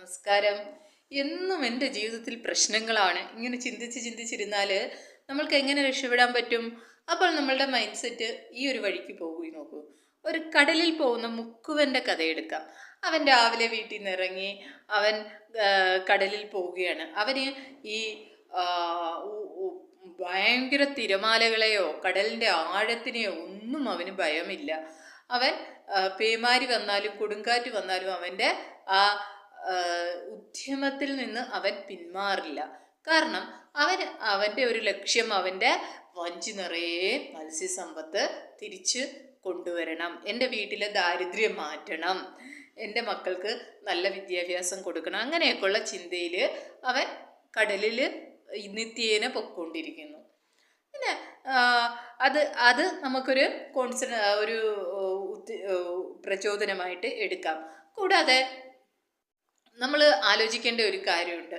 നമസ്കാരം. എന്നും എൻ്റെ ജീവിതത്തിൽ പ്രശ്നങ്ങളാണ്. ഇങ്ങനെ ചിന്തിച്ചിരുന്നാൽ നമ്മൾക്ക് എങ്ങനെ രക്ഷപ്പെടാൻ പറ്റും? അപ്പോൾ നമ്മളുടെ മൈൻഡ് സെറ്റ് ഈ ഒരു വഴിക്ക് പോകുകയും നോക്കൂ. ഒരു കടലിൽ പോകുന്ന മുക്കുവൻ്റെ കഥയെടുക്കാം. അവൻ രാവിലെ വീട്ടിൽ നിന്ന് ഇറങ്ങി അവൻ കടലിൽ പോവുകയാണ്. അവന് ഈ ഭയങ്കര തിരമാലകളെയോ കടലിൻ്റെ ആഴത്തിനെയോ ഒന്നും അവന് ഭയമില്ല. അവൻ പേമാരി വന്നാലും കൊടുങ്കാറ്റ് വന്നാലും അവൻ്റെ ആ ഉദ്യമത്തിൽ നിന്ന് അവൻ പിന്മാറില്ല. കാരണം അവൻ്റെ ഒരു ലക്ഷ്യം അവൻ്റെ വഞ്ചി നിറയെ മത്സ്യസമ്പത്ത് തിരിച്ച് കൊണ്ടുവരണം, എൻ്റെ വീട്ടിലെ ദാരിദ്ര്യം മാറ്റണം, എൻ്റെ മക്കൾക്ക് നല്ല വിദ്യാഭ്യാസം കൊടുക്കണം, അങ്ങനെയൊക്കെയുള്ള ചിന്തയിൽ അവൻ കടലിൽ നിത്യേന പൊയ്ക്കൊണ്ടിരിക്കുന്നു. പിന്നെ അത് നമുക്കൊരു ഒരു പ്രചോദനമായിട്ട് എടുക്കാം. കൂടാതെ നമ്മൾ ആലോചിക്കേണ്ട ഒരു കാര്യമുണ്ട്.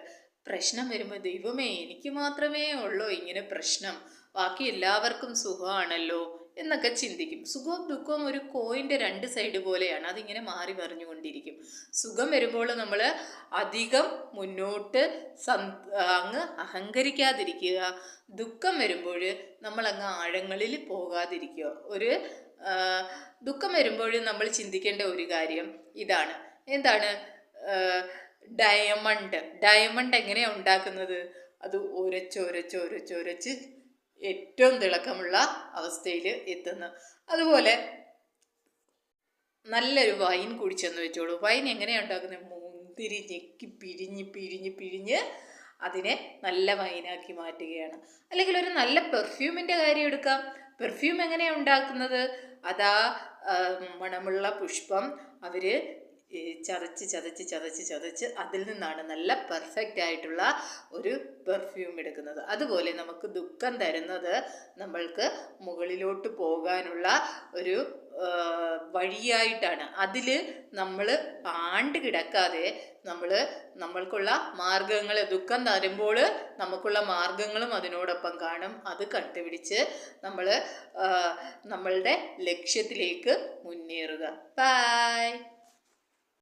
പ്രശ്നം വരുമ്പോൾ ദൈവമേ എനിക്ക് മാത്രമേ ഉള്ളൂ ഇങ്ങനെ പ്രശ്നം, ബാക്കി എല്ലാവർക്കും സുഖമാണല്ലോ എന്നൊക്കെ ചിന്തിക്കും. സുഖവും ദുഃഖവും ഒരു കോയിൻ്റെ രണ്ട് സൈഡ് പോലെയാണ്, അതിങ്ങനെ മാറി മറിഞ്ഞുകൊണ്ടിരിക്കും. സുഖം വരുമ്പോൾ നമ്മൾ അധികം മുന്നോട്ട് അങ്ങ് അഹങ്കരിക്കാതിരിക്കുക, ദുഃഖം വരുമ്പോൾ നമ്മളങ്ങ് ആഴങ്ങളിൽ പോകാതിരിക്കുക. ദുഃഖം വരുമ്പോൾ നമ്മൾ ചിന്തിക്കേണ്ട ഒരു കാര്യം ഇതാണ്. എന്താണ്? ഡയമണ്ട് എങ്ങനെയാണ് ഉണ്ടാക്കുന്നത്? അത് ഒരച്ച് ഏറ്റവും തിളക്കമുള്ള അവസ്ഥയിൽ എത്തുന്നു. അതുപോലെ നല്ലൊരു വൈൻ കുടിച്ചെന്ന് വെച്ചോളൂ. വൈൻ എങ്ങനെയാണ് ഉണ്ടാക്കുന്നത്? മുന്തിരി ഞെക്കി പിഴിഞ്ഞ് അതിനെ നല്ല വൈനാക്കി മാറ്റുകയാണ്. അല്ലെങ്കിൽ ഒരു നല്ല പെർഫ്യൂമിൻ്റെ കാര്യം എടുക്കാം. പെർഫ്യൂം എങ്ങനെയാണ് ഉണ്ടാക്കുന്നത്? അതാ മണമുള്ള പുഷ്പം അവർ ചതച്ച് അതിൽ നിന്നാണ് നല്ല പെർഫെക്റ്റ് ആയിട്ടുള്ള ഒരു പെർഫ്യൂം എടുക്കുന്നത്. അതുപോലെ നമുക്ക് ദുഃഖം തരുന്നത് നമ്മൾക്ക് മുകളിലോട്ട് പോകാനുള്ള ഒരു വഴിയായിട്ടാണ്. അതിൽ നമ്മൾ പാണ്ട് കിടക്കാതെ നമ്മൾക്കുള്ള മാർഗങ്ങൾ, ദുഃഖം തരുമ്പോൾ നമുക്കുള്ള മാർഗങ്ങളും അതിനോടൊപ്പം കാണും. അത് കണ്ടുപിടിച്ച് നമ്മളുടെ ലക്ഷ്യത്തിലേക്ക് മുന്നേറുക. ബൈ.